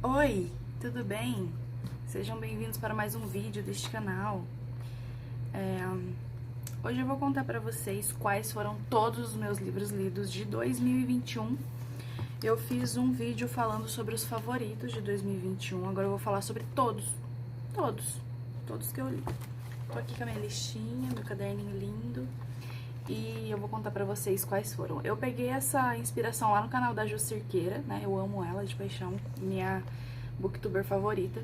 Oi, tudo bem? Sejam bem-vindos para mais um vídeo deste canal. Hoje eu vou contar para vocês quais foram todos os meus livros lidos de 2021. Eu fiz um vídeo falando sobre os favoritos de 2021, agora eu vou falar sobre todos que eu li. Tô aqui com a minha listinha, meu caderninho lindo, e eu vou contar pra vocês quais foram. Eu peguei essa inspiração lá no canal da Ju Cirqueira, né? Eu amo ela de paixão, minha booktuber favorita.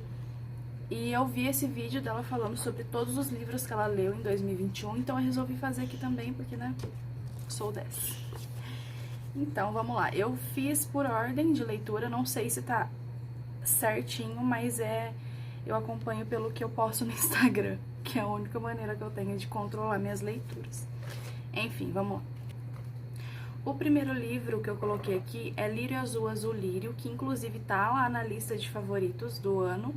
E eu vi esse vídeo dela falando sobre todos os livros que ela leu em 2021, então eu resolvi fazer aqui também, porque, né, sou dessa. Então, vamos lá. Eu fiz por ordem de leitura, não sei se tá certinho, mas eu acompanho pelo que eu posto no Instagram, que é a única maneira que eu tenho de controlar minhas leituras. Enfim, vamos lá. O primeiro livro que eu coloquei aqui é Lírio Azul Azul Lírio, que inclusive tá lá na lista de favoritos do ano.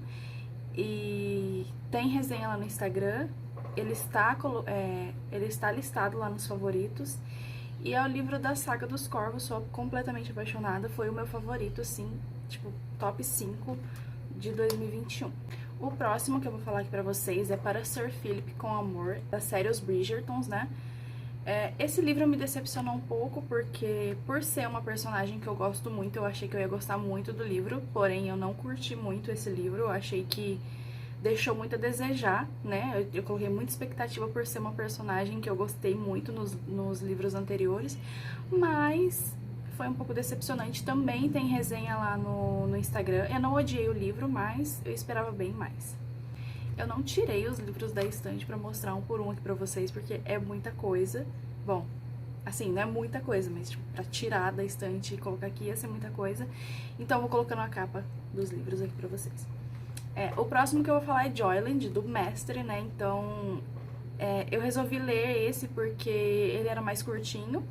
E tem resenha lá no Instagram, ele está listado lá nos favoritos. E é o livro da Saga dos Corvos, sou completamente apaixonada, foi o meu favorito, assim, tipo, top 5 de 2021. O próximo que eu vou falar aqui pra vocês é Para Sir Philip com Amor, da série Os Bridgertons, né? Esse livro me decepcionou um pouco, porque por ser uma personagem que eu gosto muito, eu achei que eu ia gostar muito do livro, porém eu não curti muito esse livro, eu achei que deixou muito a desejar, né? Eu coloquei muita expectativa por ser uma personagem que eu gostei muito nos livros anteriores, mas foi um pouco decepcionante. Também tem resenha lá no Instagram. Eu não odiei o livro, mas eu esperava bem mais. Eu não tirei os livros da estante pra mostrar um por um aqui pra vocês, porque é muita coisa. Bom, assim, não é muita coisa, mas tipo, pra tirar da estante e colocar aqui ia ser muita coisa. Então eu vou colocando a capa dos livros aqui pra vocês. O próximo que eu vou falar é Joyland, do Mestre, né? Então, eu resolvi ler esse porque ele era mais curtinho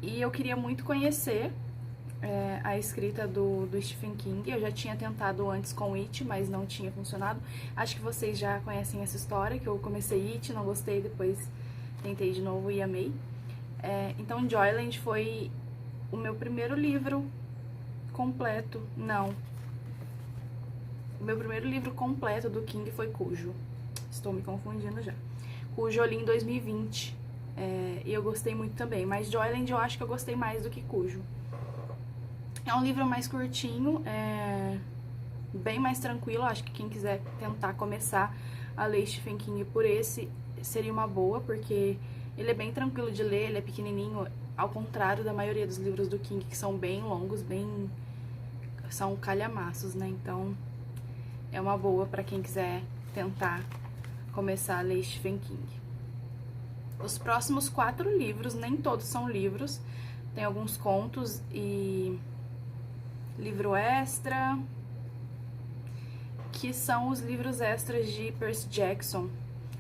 e eu queria muito conhecer a escrita do Stephen King. Eu já tinha tentado antes com It, mas não tinha funcionado. Acho que vocês já conhecem essa história, que eu comecei It, não gostei, depois tentei de novo e amei. Então, Joyland foi o meu primeiro livro completo. Não. O meu primeiro livro completo do King foi Cujo. Estou me confundindo já. Cujo eu li em 2020. E eu gostei muito também. Mas Joyland eu acho que eu gostei mais do que Cujo. É um livro mais curtinho, bem mais tranquilo. Acho que quem quiser tentar começar a ler Stephen King por esse seria uma boa, porque ele é bem tranquilo de ler, ele é pequenininho, ao contrário da maioria dos livros do King, que são bem longos, são calhamaços, né? Então, é uma boa pra quem quiser tentar começar a ler Stephen King. Os próximos 4 livros, nem todos são livros, tem alguns contos e livro extra, que são os livros extras de Percy Jackson.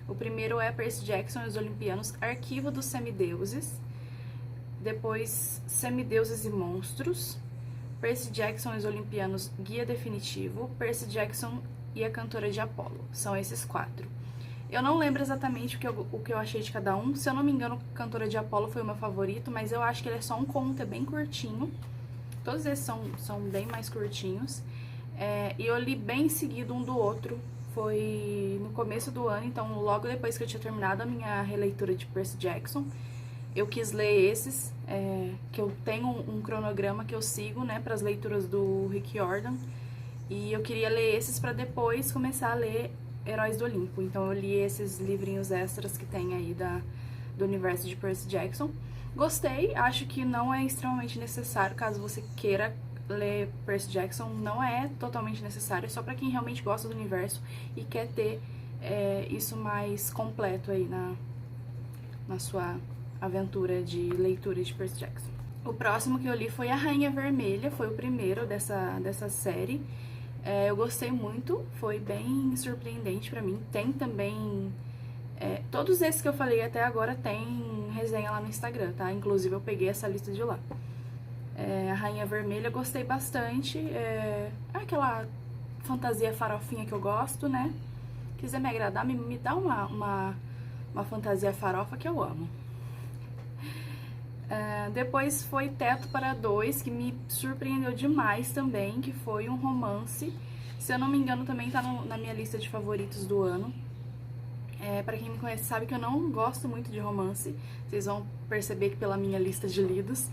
O primeiro é Percy Jackson e os Olimpianos, Arquivo dos Semideuses. Depois, Semideuses e Monstros. Percy Jackson e os Olimpianos, Guia Definitivo. Percy Jackson e a Cantora de Apolo. São esses 4. Eu não lembro exatamente o que eu achei de cada um. Se eu não me engano, Cantora de Apolo foi o meu favorito, mas eu acho que ele é só um conto, é bem curtinho. Todos esses são bem mais curtinhos. E eu li bem seguido um do outro. Foi no começo do ano, então logo depois que eu tinha terminado a minha releitura de Percy Jackson, eu quis ler esses, que eu tenho um cronograma que eu sigo, né, para as leituras do Rick Riordan. E eu queria ler esses para depois começar a ler Heróis do Olimpo. Então eu li esses livrinhos extras que tem aí do universo de Percy Jackson. Gostei, acho que não é extremamente necessário, caso você queira ler Percy Jackson, não é totalmente necessário, é só pra quem realmente gosta do universo e quer ter isso mais completo aí na sua aventura de leitura de Percy Jackson. O próximo que eu li foi A Rainha Vermelha, foi o primeiro dessa série. Eu gostei muito, foi bem surpreendente pra mim. Tem também... todos esses que eu falei até agora tem resenha lá no Instagram, tá? Inclusive eu peguei essa lista de lá. A Rainha Vermelha eu gostei bastante. Aquela fantasia farofinha que eu gosto, né? Quiser me agradar, me dá uma fantasia farofa que eu amo. Depois foi Teto para Dois, que me surpreendeu demais também, que foi um romance. Se eu não me engano, também tá na minha lista de favoritos do ano. Pra quem me conhece sabe que eu não gosto muito de romance. Vocês vão perceber que pela minha lista de lidos,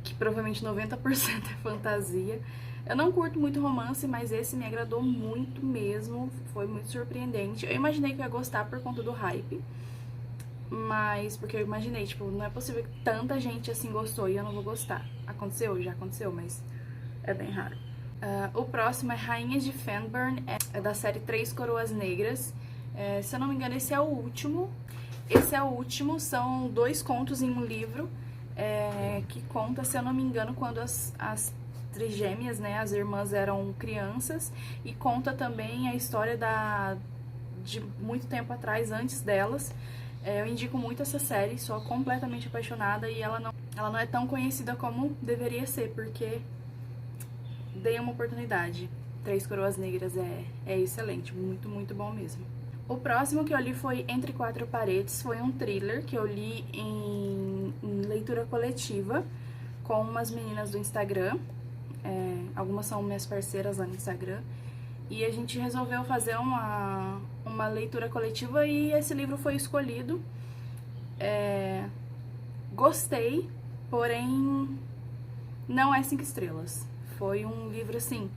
que provavelmente 90% é fantasia. Eu não curto muito romance, mas esse me agradou muito mesmo, foi muito surpreendente. Eu imaginei que eu ia gostar por conta do hype, mas porque eu imaginei, tipo, não é possível que tanta gente assim gostou e eu não vou gostar. Aconteceu? Já aconteceu, mas é bem raro. O próximo é Rainhas de Fennbirn, é da série Três Coroas Negras. Se eu não me engano, esse é o último. Esse é o último, são 2 contos em um livro, que conta, se eu não me engano, quando as trigêmeas, né, as irmãs eram crianças, e conta também a história de muito tempo atrás, antes delas. Eu indico muito essa série, sou completamente apaixonada, e ela não é tão conhecida como deveria ser, porque dei uma oportunidade. Três Coroas Negras é excelente, muito, muito bom mesmo. O próximo que eu li foi Entre Quatro Paredes, foi um thriller que eu li em leitura coletiva com umas meninas do Instagram, algumas são minhas parceiras lá no Instagram, e a gente resolveu fazer uma leitura coletiva e esse livro foi escolhido. Gostei, porém não é 5 estrelas. Foi um livro assim,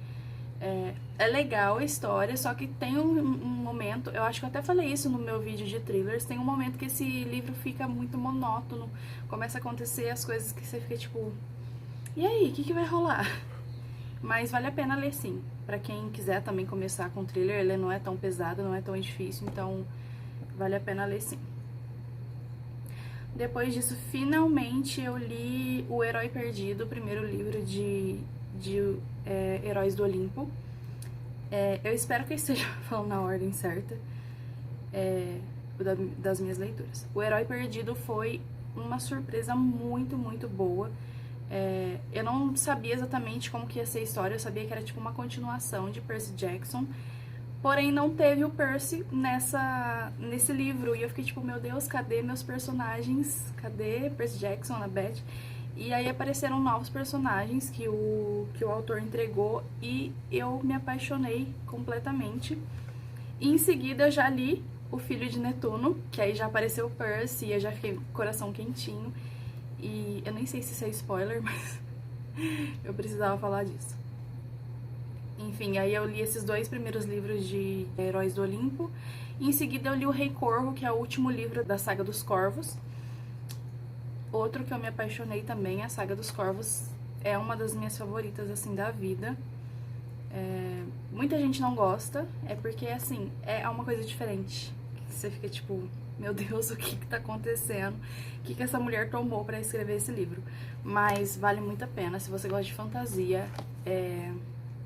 é legal a história, só que tem um momento, eu acho que eu até falei isso no meu vídeo de thrillers, tem um momento que esse livro fica muito monótono, começa a acontecer as coisas que você fica tipo, e aí, o que vai rolar? Mas vale a pena ler sim, pra quem quiser também começar com thriller, ele não é tão pesado, não é tão difícil, então vale a pena ler sim. Depois disso, finalmente eu li O Herói Perdido, o primeiro livro de Heróis do Olimpo. Eu espero que eu esteja falando na ordem certa das minhas leituras. O Herói Perdido foi uma surpresa muito, muito boa. Eu não sabia exatamente como que ia ser a história, eu sabia que era tipo uma continuação de Percy Jackson, porém não teve o Percy nesse livro, e eu fiquei tipo, meu Deus, cadê meus personagens? Cadê Percy Jackson, Annabeth? E aí apareceram novos personagens que o autor entregou e eu me apaixonei completamente. E em seguida eu já li O Filho de Netuno, que aí já apareceu o Percy e eu já fiquei com o coração quentinho. E eu nem sei se isso é spoiler, mas eu precisava falar disso. Enfim, aí eu li esses 2 primeiros livros de Heróis do Olimpo. E em seguida eu li O Rei Corvo, que é o último livro da Saga dos Corvos. Outro que eu me apaixonei também, a Saga dos Corvos, é uma das minhas favoritas, assim, da vida. Muita gente não gosta, porque, assim, é uma coisa diferente. Você fica tipo, meu Deus, o que tá acontecendo? O que essa mulher tomou pra escrever esse livro? Mas vale muito a pena, se você gosta de fantasia,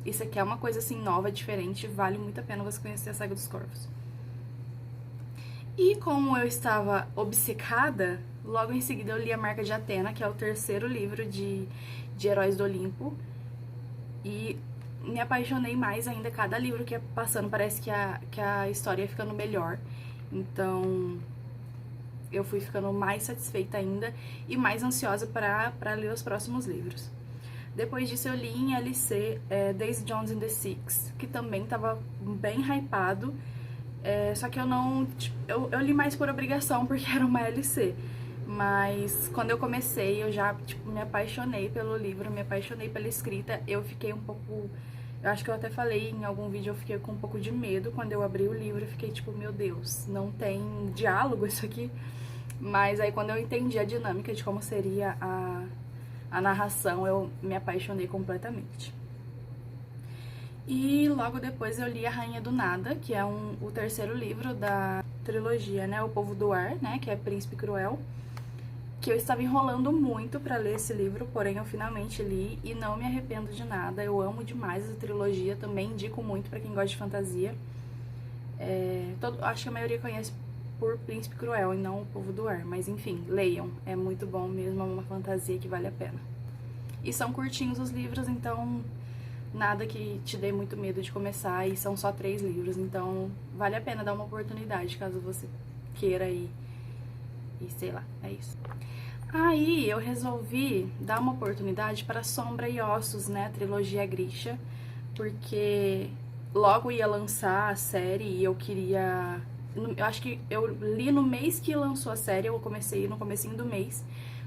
isso aqui é uma coisa, assim, nova, diferente, vale muito a pena você conhecer a Saga dos Corvos. E como eu estava obcecada, logo em seguida eu li A Marca de Atena, que é o terceiro livro de Heróis do Olimpo. E me apaixonei mais ainda, cada livro que ia passando parece que a história ia ficando melhor. Então eu fui ficando mais satisfeita ainda e mais ansiosa para ler os próximos livros. Depois disso eu li em LC Daisy Jones and the Six, que também estava bem hypado. Só que eu não... Eu li mais por obrigação, porque era uma LC. Mas quando eu comecei, eu já me apaixonei pelo livro, me apaixonei pela escrita. Eu fiquei um pouco... Eu acho que eu até falei em algum vídeo, eu fiquei com um pouco de medo quando eu abri o livro. Eu fiquei tipo, meu Deus, não tem diálogo isso aqui. Mas aí quando eu entendi a dinâmica de como seria a narração, eu me apaixonei completamente. E logo depois eu li A Rainha do Nada, que é o terceiro livro da trilogia, né? O Povo do Ar, né? Que é Príncipe Cruel. Que eu estava enrolando muito pra ler esse livro, porém eu finalmente li e não me arrependo de nada. Eu amo demais essa trilogia, também indico muito pra quem gosta de fantasia. Acho que a maioria conhece por Príncipe Cruel e não O Povo do Ar, mas enfim, leiam. É muito bom mesmo, é uma fantasia que vale a pena. E são curtinhos os livros, então... Nada que te dê muito medo de começar, e são só 3 livros, então vale a pena dar uma oportunidade caso você queira e sei lá, é isso. Aí eu resolvi dar uma oportunidade para Sombra e Ossos, né, a trilogia Grisha, porque logo ia lançar a série e eu queria... Eu acho que eu li no mês que lançou a série, eu comecei no comecinho do mês,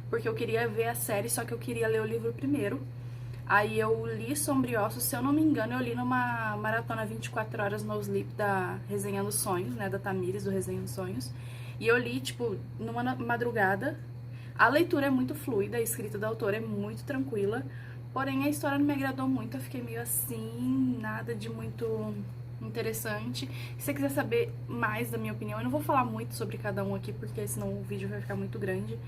porque eu queria ver a série, só que eu queria ler o livro primeiro. Aí eu li Sombra e Ossos, se eu não me engano, eu li numa maratona 24 horas no Sleep da Resenha dos Sonhos, né, da Tamires, do Resenha dos Sonhos. E eu li, tipo, numa madrugada. A leitura é muito fluida, a escrita da autora é muito tranquila, porém a história não me agradou muito, eu fiquei meio assim, nada de muito interessante. Se você quiser saber mais da minha opinião, eu não vou falar muito sobre cada um aqui, porque senão o vídeo vai ficar muito grande,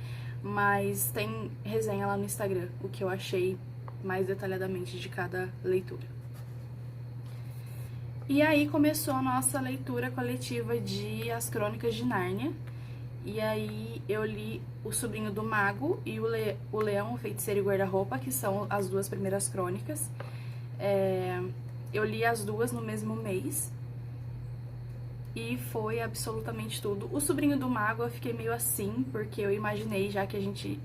mas tem resenha lá no Instagram, o que eu achei mais detalhadamente de cada leitura. E aí começou a nossa leitura coletiva de As Crônicas de Nárnia. E aí eu li O Sobrinho do Mago e o Leão, o Feiticeiro e Guarda-Roupa, que são as duas primeiras crônicas. Eu li as duas no mesmo mês e foi absolutamente tudo. O Sobrinho do Mago eu fiquei meio assim, porque eu imaginei já que a gente...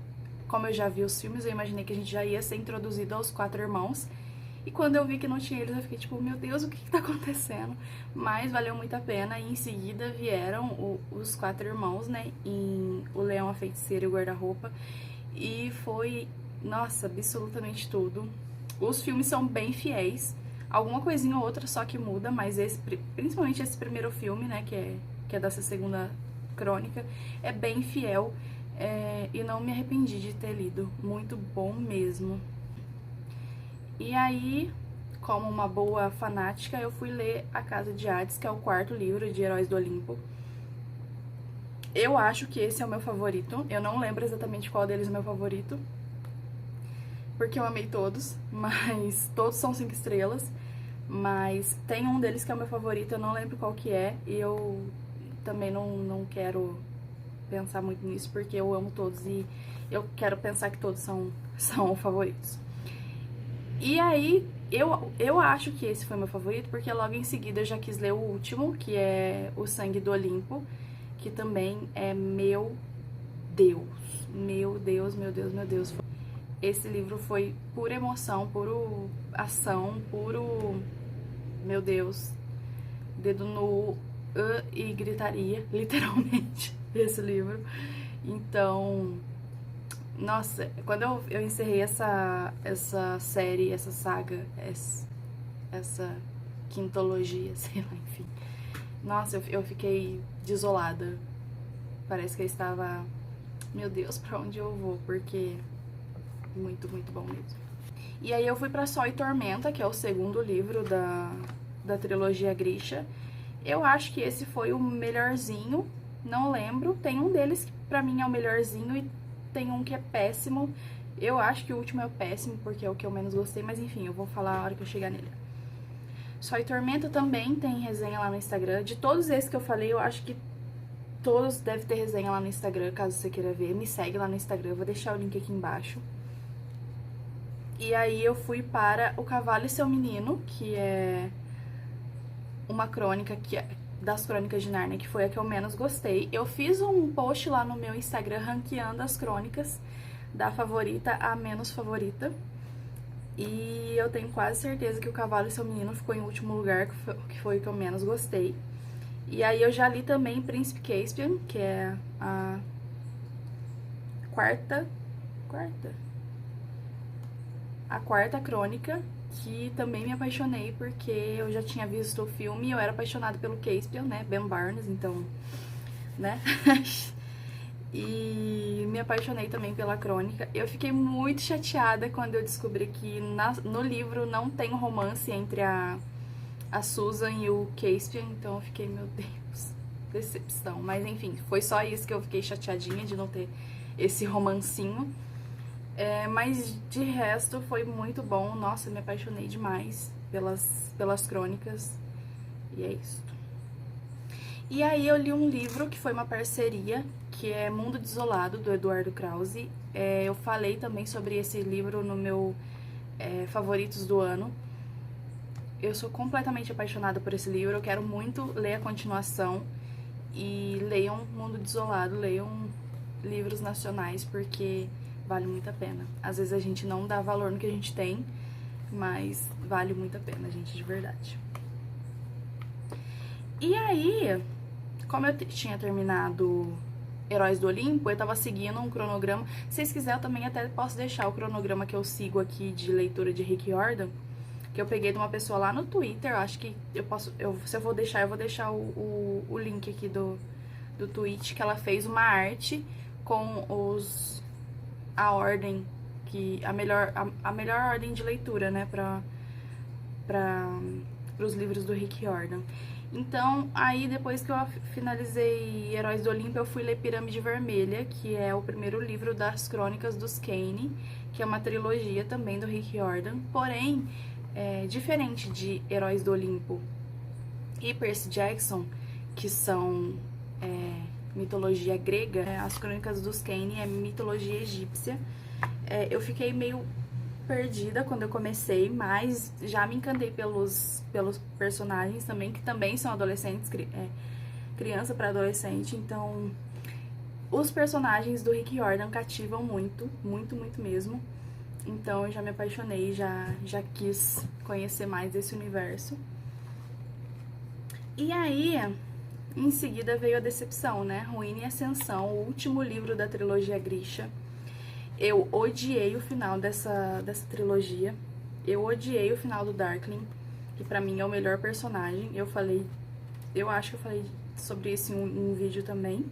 Como eu já vi os filmes, eu imaginei que a gente já ia ser introduzido aos 4 irmãos. E quando eu vi que não tinha eles, eu fiquei tipo, meu Deus, o que tá acontecendo? Mas valeu muito a pena. E em seguida vieram os 4 irmãos, né? Em O Leão, a Feiticeira e o Guarda-Roupa. E foi, nossa, absolutamente tudo. Os filmes são bem fiéis. Alguma coisinha ou outra só que muda, mas principalmente esse primeiro filme, né? Que é dessa segunda crônica, é bem fiel. E não me arrependi de ter lido. Muito bom mesmo. E aí, como uma boa fanática, eu fui ler A Casa de Hades, que é o 4º livro de Heróis do Olimpo. Eu acho que esse é o meu favorito. Eu não lembro exatamente qual deles é o meu favorito, porque eu amei todos, mas todos são 5 estrelas. Mas tem um deles que é o meu favorito, eu não lembro qual que é, e eu também não quero pensar muito nisso, porque eu amo todos e eu quero pensar que todos são favoritos. E aí, eu acho que esse foi meu favorito, porque logo em seguida eu já quis ler o último, que é O Sangue do Olimpo, que também é meu Deus. Meu Deus, meu Deus, meu Deus. Esse livro foi pura emoção, puro ação, puro... Meu Deus. Dedo no e gritaria, literalmente, esse livro. Então... Nossa, quando eu encerrei essa série, essa saga, essa quintologia, sei lá, enfim. Nossa, eu fiquei desolada. Parece que eu estava... Meu Deus, pra onde eu vou? Porque... Muito, muito bom mesmo. E aí eu fui pra Sol e Tormenta, que é o segundo livro da trilogia Grisha. Eu acho que esse foi o melhorzinho, não lembro. Tem um deles que pra mim é o melhorzinho e tem um que é péssimo. Eu acho que o último é o péssimo, porque é o que eu menos gostei, mas enfim, eu vou falar a hora que eu chegar nele. Sol e Tormenta também tem resenha lá no Instagram. De todos esses que eu falei, eu acho que todos devem ter resenha lá no Instagram, caso você queira ver. Me segue lá no Instagram, eu vou deixar o link aqui embaixo. E aí eu fui para O Cavalo e Seu Menino, que é uma crônica das Crônicas de Nárnia, que foi a que eu menos gostei. Eu fiz um post lá no meu Instagram ranqueando as crônicas da favorita à menos favorita. E eu tenho quase certeza que O Cavalo e Seu Menino ficou em último lugar, que foi o que eu menos gostei. E aí eu já li também Príncipe Caspian, que é a quarta crônica, que também me apaixonei, porque eu já tinha visto o filme e eu era apaixonada pelo Caspian, né, Ben Barnes, então, né, e me apaixonei também pela crônica. Eu fiquei muito chateada quando eu descobri que no livro não tem romance entre a Susan e o Caspian, então eu fiquei, meu Deus, decepção. Mas enfim, foi só isso que eu fiquei chateadinha de não ter esse romancinho. Mas de resto foi muito bom. Nossa, eu me apaixonei demais pelas crônicas. E é isso. E aí eu li um livro que foi uma parceria, que é Mundo Desolado, do Eduardo Krause. Eu falei também sobre esse livro no meu Favoritos do Ano. Eu sou completamente apaixonada por esse livro. Eu quero muito ler a continuação. E leiam Mundo Desolado, leiam livros nacionais, porque vale muito a pena. Às vezes a gente não dá valor no que a gente tem, mas vale muito a pena, gente, de verdade. E aí, como eu tinha terminado Heróis do Olimpo, eu tava seguindo um cronograma. Se vocês quiserem, eu também até posso deixar o cronograma que eu sigo aqui de leitura de Rick Riordan, que eu peguei de uma pessoa lá no Twitter. Eu acho que eu posso, se eu vou deixar, o link aqui do tweet, que ela fez uma arte com a ordem, a melhor ordem de leitura, né, para os livros do Rick Riordan. Então, aí depois que eu finalizei Heróis do Olimpo, eu fui ler Pirâmide Vermelha, que é o primeiro livro das Crônicas dos Kane, que é uma trilogia também do Rick Riordan. Porém, diferente de Heróis do Olimpo e Percy Jackson, que são mitologia grega, as Crônicas dos Kane é mitologia egípcia. Eu fiquei meio perdida quando eu comecei, mas já me encantei pelos personagens também, que também são adolescentes, criança para adolescente. Então, os personagens do Rick Riordan cativam muito, muito, muito mesmo. Então, eu já me apaixonei, já quis conhecer mais desse universo. E aí, em seguida veio a decepção, né? Ruína e Ascensão, o último livro da trilogia Grisha. Eu odiei o final dessa trilogia. Eu odiei o final do Darkling, que pra mim é o melhor personagem. Eu acho que eu falei sobre isso em um vídeo também.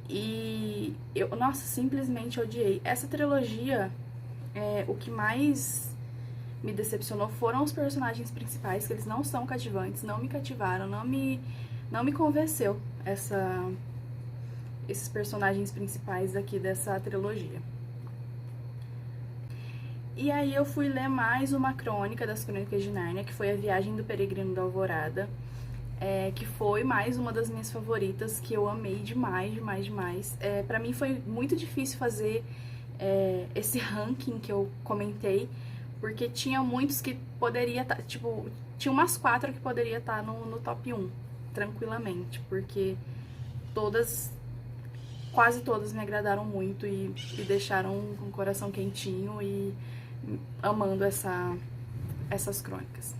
E nossa, simplesmente odiei. Essa trilogia, o que mais me decepcionou foram os personagens principais, que eles não são cativantes, não me cativaram, não me convenceu esses personagens principais aqui dessa trilogia. E aí eu fui ler mais uma crônica das Crônicas de Nárnia, que foi A Viagem do Peregrino da Alvorada, que foi mais uma das minhas favoritas, que eu amei demais, demais, demais. Pra mim foi muito difícil fazer esse ranking que eu comentei, porque tinha muitos que poderia estar, tinha umas 4 que poderia estar no top 1, tranquilamente, porque quase todas me agradaram muito e deixaram com o coração quentinho e amando essas crônicas.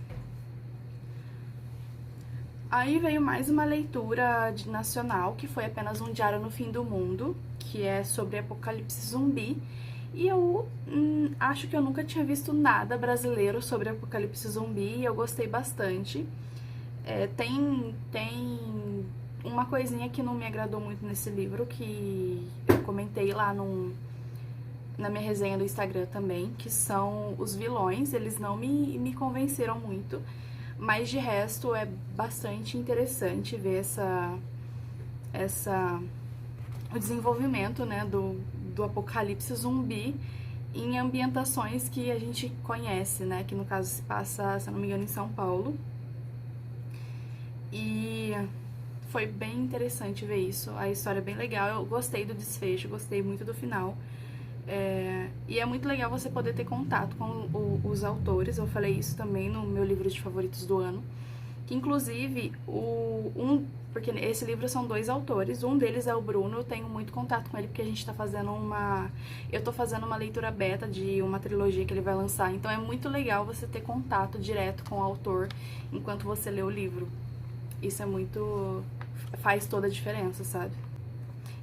Aí veio mais uma leitura nacional, que foi Apenas um Diário no Fim do Mundo, que é sobre apocalipse zumbi. E eu acho que eu nunca tinha visto nada brasileiro sobre apocalipse zumbi e eu gostei bastante. Tem uma coisinha que não me agradou muito nesse livro, que eu comentei lá na minha resenha do Instagram também, que são os vilões. Eles não me convenceram muito, mas de resto é bastante interessante ver o desenvolvimento, né, do apocalipse zumbi em ambientações que a gente conhece, né, que no caso se passa, se eu não me engano, em São Paulo. E foi bem interessante ver isso, a história é bem legal, eu gostei do desfecho, gostei muito do final. E é muito legal você poder ter contato com os autores. Eu falei isso também no meu livro de favoritos do ano, que inclusive porque esse livro são 2 autores, um deles é o Bruno. Eu tenho muito contato com ele porque a gente tá fazendo eu tô fazendo uma leitura beta de uma trilogia que ele vai lançar, então é muito legal você ter contato direto com o autor enquanto você lê o livro. Isso faz toda a diferença, sabe?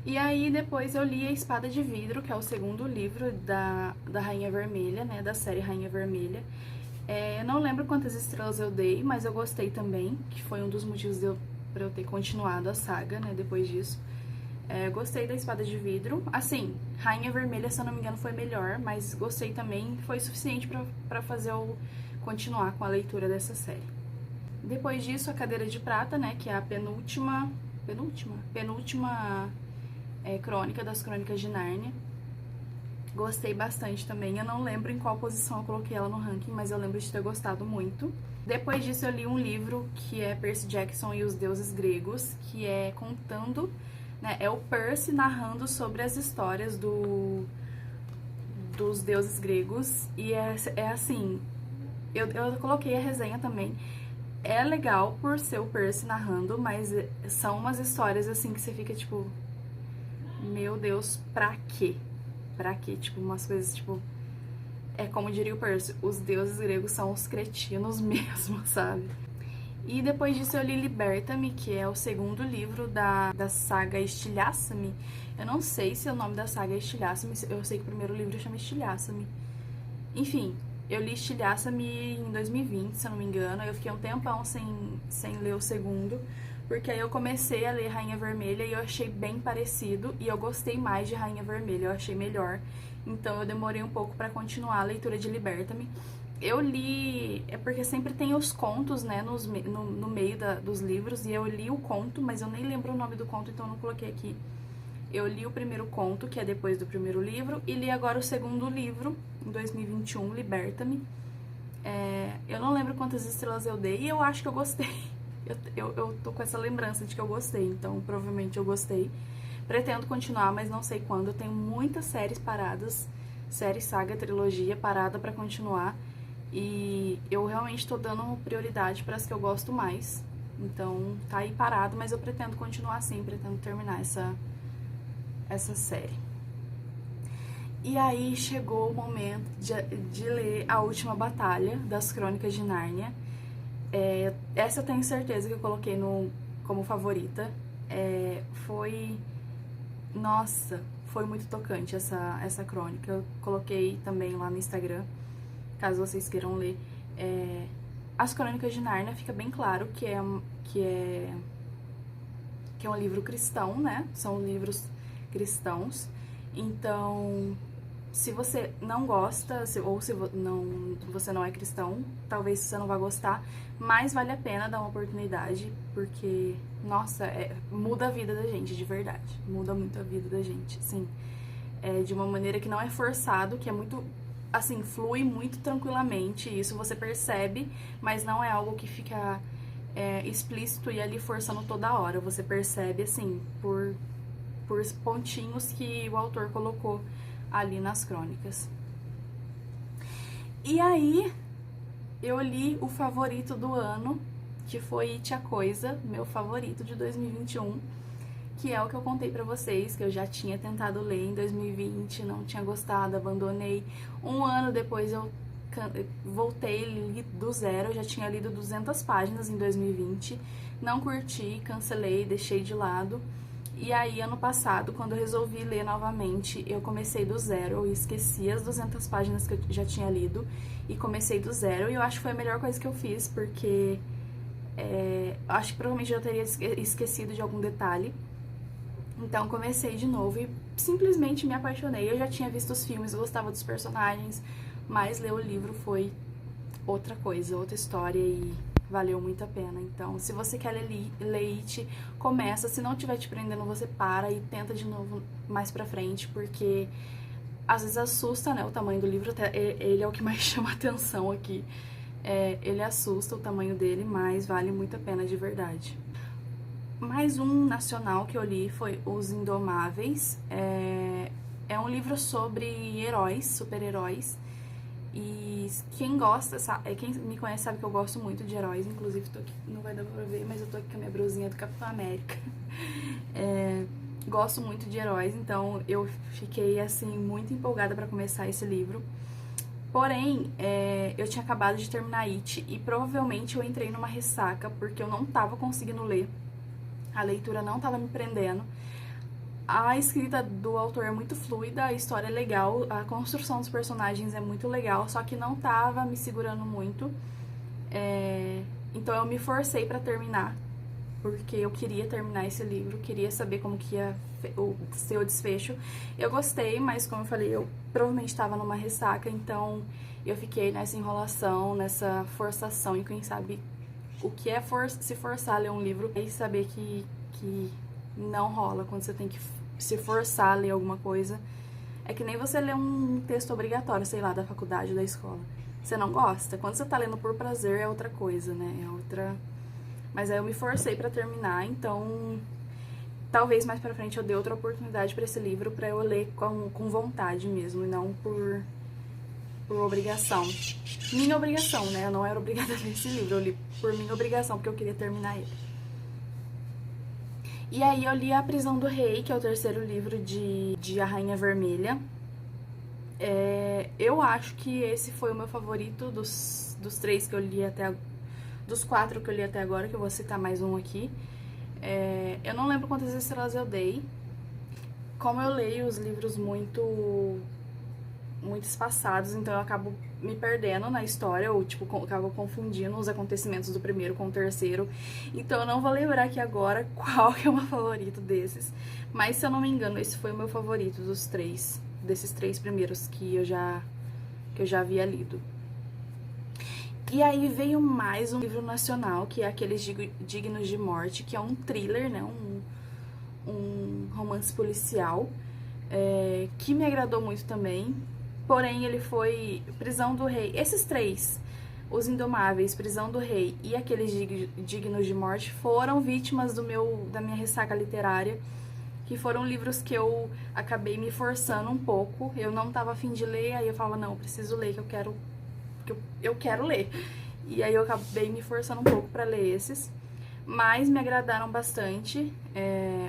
E aí depois eu li A Espada de Vidro, que é o segundo livro da Rainha Vermelha, né, da série Rainha Vermelha. Eu não lembro quantas estrelas eu dei, mas eu gostei também, que foi um dos motivos pra eu ter continuado a saga, né, depois disso. Gostei da Espada de Vidro. Assim, Rainha Vermelha, se eu não me engano, foi melhor, mas gostei também, foi suficiente pra fazer eu continuar com a leitura dessa série. Depois disso, A Cadeira de Prata, né, que é a penúltima crônica das Crônicas de Nárnia. Gostei bastante também. Eu não lembro em qual posição eu coloquei ela no ranking, mas eu lembro de ter gostado muito. Depois disso eu li um livro que é Percy Jackson e os Deuses Gregos, que é contando, né, é o Percy narrando sobre as histórias dos deuses gregos. E é assim, eu coloquei a resenha também. É legal por ser o Percy narrando, mas são umas histórias assim que você fica tipo, meu Deus, pra quê? Pra quê? Tipo, umas coisas, tipo... É como diria o Percy, os deuses gregos são os cretinos mesmo, sabe? E depois disso eu li Liberta-me, que é o segundo livro da saga Estilhaça-me. Eu não sei se o nome da saga é Estilhaça-me, eu sei que o primeiro livro chama Estilhaça-me. Enfim, eu li Estilhaça-me em 2020, se eu não me engano. Eu fiquei um tempão sem ler o segundo, porque aí eu comecei a ler Rainha Vermelha e eu achei bem parecido, e eu gostei mais de Rainha Vermelha, eu achei melhor. Então eu demorei um pouco pra continuar a leitura de Liberta-me. Eu li, é porque sempre tem os contos, né, no meio dos livros, e eu li o conto, mas eu nem lembro o nome do conto, então eu não coloquei aqui. Eu li o primeiro conto, que é depois do primeiro livro, e li agora o segundo livro, em 2021, Liberta-me. Eu não lembro quantas estrelas eu dei, e eu acho que eu gostei. Eu tô com essa lembrança de que eu gostei, então provavelmente eu gostei. Pretendo continuar, mas não sei quando. Eu tenho muitas séries paradas, série, saga, trilogia parada pra continuar. E eu realmente tô dando prioridade para as que eu gosto mais. Então tá aí parado, mas eu pretendo continuar assim, pretendo terminar essa série. E aí chegou o momento de ler A Última Batalha, das Crônicas de Nárnia. Essa eu tenho certeza que eu coloquei como favorita. Nossa, foi muito tocante essa crônica. Eu coloquei também lá no Instagram, caso vocês queiram ler. As Crônicas de Nárnia fica bem claro que é um livro cristão, né? São livros cristãos. Então, se você não gosta, ou se você não é cristão, talvez você não vá gostar, mas vale a pena dar uma oportunidade, porque, nossa, muda a vida da gente, de verdade. Muda muito a vida da gente, sim. De uma maneira que não é forçado, que é muito, assim, flui muito tranquilamente, isso você percebe, mas não é algo que fica explícito e ali forçando toda hora. Você percebe, assim, por pontinhos que o autor colocou ali nas crônicas. E aí, eu li o favorito do ano, que foi It a Coisa, meu favorito de 2021, que é o que eu contei pra vocês, que eu já tinha tentado ler em 2020, não tinha gostado, abandonei. Um ano depois eu voltei, li do zero, eu já tinha lido 200 páginas em 2020, não curti, cancelei, deixei de lado. E aí, ano passado, quando eu resolvi ler novamente, eu comecei do zero, eu esqueci as 200 páginas que eu já tinha lido e comecei do zero. E eu acho que foi a melhor coisa que eu fiz, porque acho que provavelmente eu teria esquecido de algum detalhe. Então, comecei de novo e simplesmente me apaixonei. Eu já tinha visto os filmes, gostava dos personagens, mas ler o livro foi outra coisa, outra história e valeu muito a pena. Então, se você quer ler It, começa. Se não estiver te prendendo, você para e tenta de novo mais pra frente, porque às vezes assusta, né, o tamanho do livro. Ele é o que mais chama atenção aqui. Ele assusta o tamanho dele, mas vale muito a pena de verdade. Mais um nacional que eu li foi Os Indomáveis. É um livro sobre heróis, super-heróis. E quem gosta, quem me conhece sabe que eu gosto muito de heróis. Inclusive, tô aqui, não vai dar pra ver, mas eu tô aqui com a minha brusinha do Capitão América. Gosto muito de heróis, então eu fiquei, assim, muito empolgada pra começar esse livro. Porém, eu tinha acabado de terminar It e provavelmente eu entrei numa ressaca, porque eu não tava conseguindo ler. A leitura não tava me prendendo. A escrita do autor é muito fluida, a história é legal, a construção dos personagens é muito legal, só que não tava me segurando muito. Então eu me forcei pra terminar, porque eu queria terminar esse livro, queria saber como que ia ser o desfecho. Eu gostei, mas como eu falei, eu provavelmente estava numa ressaca, então eu fiquei nessa enrolação, nessa forçação, e quem sabe o que é se forçar a ler um livro e saber que não rola quando você tem que se forçar a ler alguma coisa. É que nem você ler um texto obrigatório, sei lá, da faculdade, da escola. Você não gosta. Quando você tá lendo por prazer é outra coisa, né? É outra... Mas aí eu me forcei pra terminar, então... Talvez mais pra frente eu dê outra oportunidade pra esse livro, pra eu ler com vontade mesmo, e não por obrigação. Minha obrigação, né? Eu não era obrigada a ler esse livro, eu li por minha obrigação, porque eu queria terminar ele. E aí eu li A Prisão do Rei, que é o terceiro livro de A Rainha Vermelha. Eu acho que esse foi o meu favorito dos três que eu li até dos 4 que eu li até agora, que eu vou citar mais um aqui. Eu não lembro quantas estrelas eu dei. Como eu leio os livros muito espaçados, então eu acabo me perdendo na história, ou tipo, acabo confundindo os acontecimentos do primeiro com o terceiro. Então eu não vou lembrar aqui agora qual que é o meu favorito desses. Mas se eu não me engano, esse foi o meu favorito desses 3 primeiros que eu já havia lido. E aí veio mais um livro nacional, que é Aqueles Dignos de Morte, que é um thriller, né? Um romance policial, que me agradou muito também. Porém, ele foi Prisão do Rei. Esses 3, Os Indomáveis, Prisão do Rei e Aqueles Dignos de Morte, foram vítimas da minha ressaca literária, que foram livros que eu acabei me forçando um pouco. Eu não tava a fim de ler, aí eu falava, não, eu preciso ler, que eu quero ler. E aí eu acabei me forçando um pouco pra ler esses. Mas me agradaram bastante.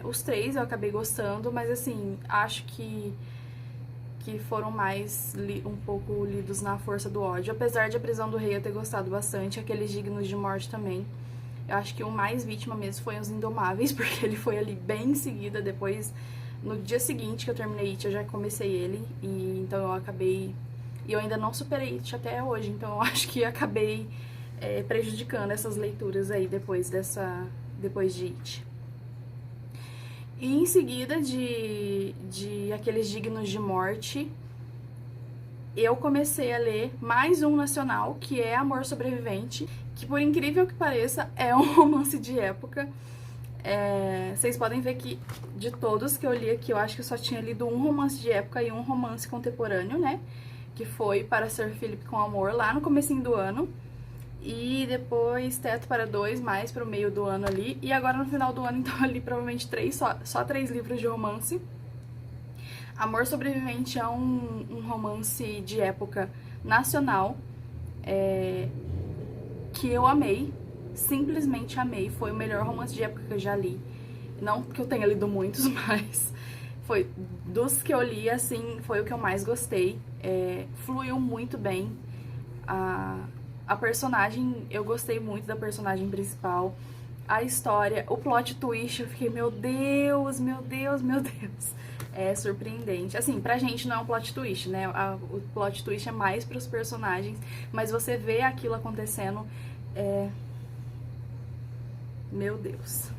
Os 3 eu acabei gostando, mas assim, acho que foram mais um pouco lidos na força do ódio. Apesar de A Prisão do Rei eu ter gostado bastante, Aqueles Dignos de Morte também. Eu acho que o mais vítima mesmo foi Os Indomáveis, porque ele foi ali bem em seguida, depois, no dia seguinte que eu terminei It, eu já comecei ele, e então eu acabei... E eu ainda não superei It até hoje, então eu acho que acabei prejudicando essas leituras aí depois de It. E em seguida de Aqueles Dignos de Morte, eu comecei a ler mais um nacional, que é Amor Sobrevivente, que por incrível que pareça, é um romance de época. Vocês podem ver que de todos que eu li aqui, eu acho que eu só tinha lido um romance de época e um romance contemporâneo, né? Que foi Para Ser Felipe com Amor, lá no comecinho do ano. E depois Teto para Dois, mais pro meio do ano ali. E agora no final do ano, então, eu li provavelmente só 3 livros de romance. Amor Sobrevivente é um romance de época nacional, que eu amei, simplesmente amei. Foi o melhor romance de época que eu já li. Não que eu tenha lido muitos, mas foi dos que eu li, assim, foi o que eu mais gostei. Fluiu muito bem. A personagem, eu gostei muito da personagem principal. A história, o plot twist, eu fiquei, meu Deus, meu Deus, meu Deus. É surpreendente. Assim, pra gente não é um plot twist, né? O plot twist é mais pros personagens, mas você vê aquilo acontecendo, meu Deus.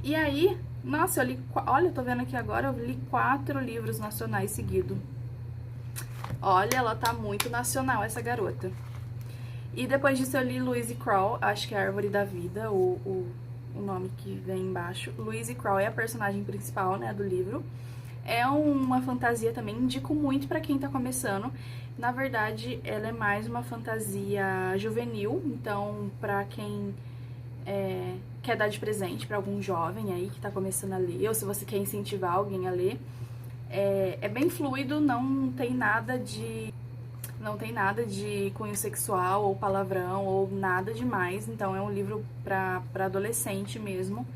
E aí, nossa, eu li, olha, eu tô vendo aqui agora, eu li 4 livros nacionais seguidos. Olha, ela tá muito nacional, essa garota. E depois disso eu li Louise Kroll, acho que é a Árvore da Vida, o nome que vem embaixo. Louise Kroll é a personagem principal, né, do livro. É uma fantasia também, indico muito pra quem tá começando. Na verdade, ela é mais uma fantasia juvenil, então pra quem quer dar de presente pra algum jovem aí que tá começando a ler, ou se você quer incentivar alguém a ler. É bem fluido, não tem nada de cunho sexual ou palavrão ou nada demais, então é um livro pra adolescente mesmo.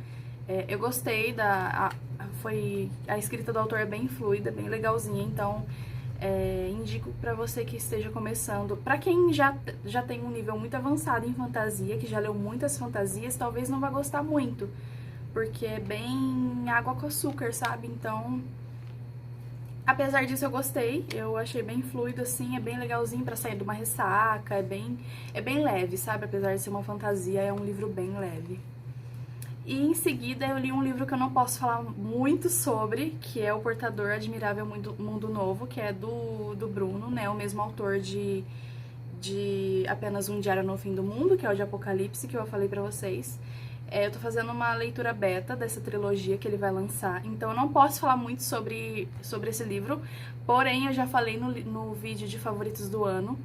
Eu gostei a escrita do autor é bem fluida, bem legalzinha, então indico pra você que esteja começando. Pra quem já tem um nível muito avançado em fantasia, que já leu muitas fantasias, talvez não vá gostar muito, porque é bem água com açúcar, sabe? Então, apesar disso, eu gostei, eu achei bem fluido, assim, é bem legalzinho pra sair de uma ressaca, é bem leve, sabe? Apesar de ser uma fantasia, é um livro bem leve. E em seguida eu li um livro que eu não posso falar muito sobre, que é O Portador Admirável Mundo Novo, que é do Bruno, né? O mesmo autor de Apenas um Diário no Fim do Mundo, que é o de Apocalipse, que eu falei pra vocês. Eu tô fazendo uma leitura beta dessa trilogia que ele vai lançar, então eu não posso falar muito sobre esse livro, porém eu já falei no vídeo de favoritos do ano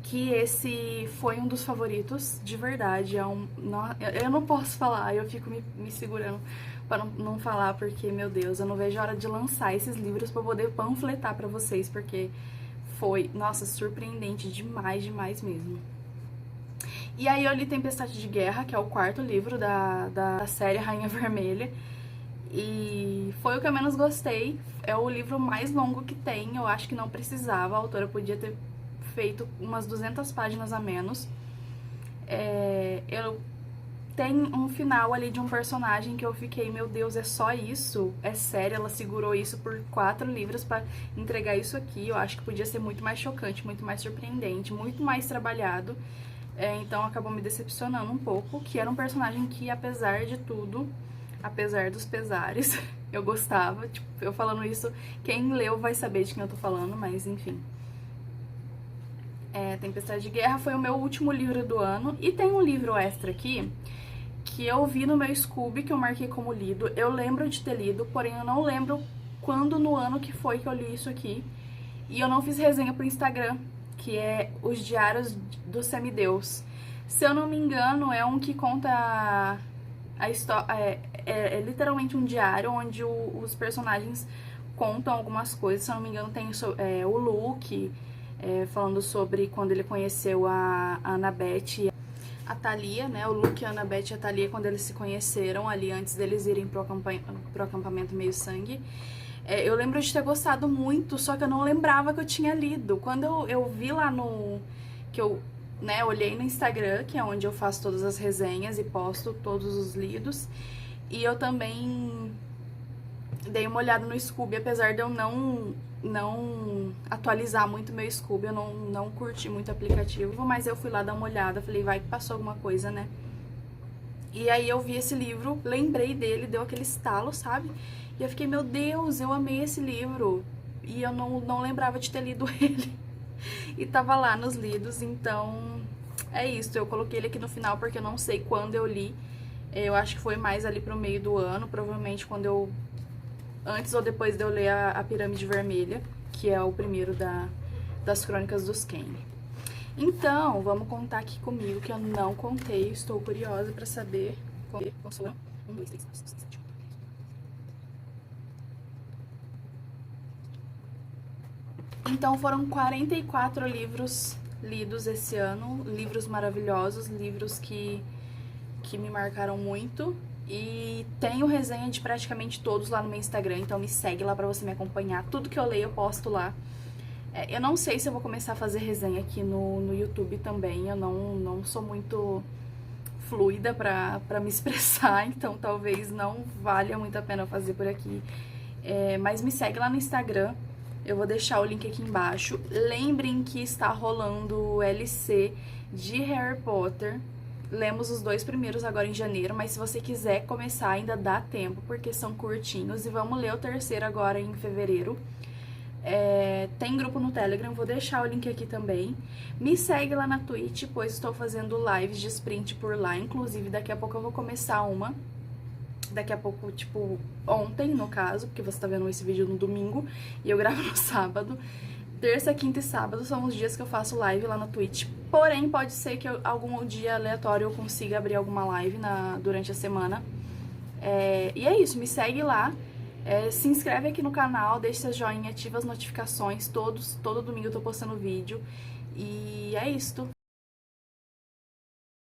que esse foi um dos favoritos, de verdade. Eu não posso falar, eu fico me segurando pra não falar, porque, meu Deus, eu não vejo a hora de lançar esses livros pra poder panfletar pra vocês, porque foi, nossa, surpreendente demais, demais mesmo. E aí eu li Tempestade de Guerra, que é o quarto livro da série Rainha Vermelha. E foi o que eu menos gostei. É o livro mais longo que tem. Eu acho que não precisava. A autora podia ter feito umas 200 páginas a menos. Tem um final ali de um personagem que eu fiquei, meu Deus, é só isso? É sério? Ela segurou isso por 4 livros pra entregar isso aqui? Eu acho que podia ser muito mais chocante, muito mais surpreendente, muito mais trabalhado. Então acabou me decepcionando um pouco, que era um personagem que, apesar de tudo, apesar dos pesares, eu gostava. Tipo, eu falando isso, quem leu vai saber de quem eu tô falando, mas enfim. Tempestade de Guerra foi o meu último livro do ano. E tem um livro extra aqui, que eu vi no meu Scooby, que eu marquei como lido. Eu lembro de ter lido, porém eu não lembro quando no ano que foi que eu li isso aqui. E eu não fiz resenha pro Instagram, que é Os Diários do Semideus. Se eu não me engano, é um que conta a história. É literalmente um diário onde os personagens contam algumas coisas. Se eu não me engano, tem o Luke falando sobre quando ele conheceu a Annabeth e a Thalia, né? O Luke, a Annabeth e a Thalia, quando eles se conheceram ali antes deles irem pro acampamento Meio Sangue. Eu lembro de ter gostado muito, só que eu não lembrava que eu tinha lido. Quando eu vi lá que eu olhei no Instagram, que é onde eu faço todas as resenhas e posto todos os lidos. E eu também dei uma olhada no Scooby, apesar de eu não atualizar muito meu Scooby, eu não curti muito o aplicativo, mas eu fui lá dar uma olhada, falei, vai que passou alguma coisa, né? E aí eu vi esse livro, lembrei dele, deu aquele estalo, sabe? E eu fiquei, meu Deus, eu amei esse livro. E eu não lembrava de ter lido ele. E tava lá nos lidos, então é isso. Eu coloquei ele aqui no final porque eu não sei quando eu li. Eu acho que foi mais ali pro meio do ano, provavelmente antes ou depois de eu ler a Pirâmide Vermelha, que é o primeiro das Crônicas dos Kane. Então, vamos contar aqui comigo, que eu não contei, estou curiosa pra saber quantos foram. 1, 2, 3, 4, 5, 6, 7, 8. Então foram 44 livros lidos esse ano, livros maravilhosos, livros que me marcaram muito. E tenho resenha de praticamente todos lá no meu Instagram, então me segue lá pra você me acompanhar. Tudo que eu leio eu posto lá. Eu não sei se eu vou começar a fazer resenha aqui no YouTube também, eu não sou muito fluida pra me expressar, então talvez não valha muito a pena fazer por aqui. Mas me segue lá no Instagram. Eu vou deixar o link aqui embaixo. Lembrem que está rolando o LC de Harry Potter. Lemos os 2 primeiros agora em janeiro, mas se você quiser começar ainda dá tempo, porque são curtinhos. E vamos ler o terceiro agora em fevereiro. Tem grupo no Telegram, vou deixar o link aqui também. Me segue lá na Twitch, pois estou fazendo lives de sprint por lá. Inclusive, daqui a pouco eu vou começar uma. Daqui a pouco, tipo, ontem, no caso, porque você tá vendo esse vídeo no domingo e eu gravo no sábado. Terça, quinta e sábado são os dias que eu faço live lá na Twitch. Porém, pode ser que algum dia aleatório eu consiga abrir alguma live durante a semana. E é isso, me segue lá. Se inscreve aqui no canal, deixa seu joinha, ativa as notificações. Todo domingo eu tô postando vídeo. E é isso.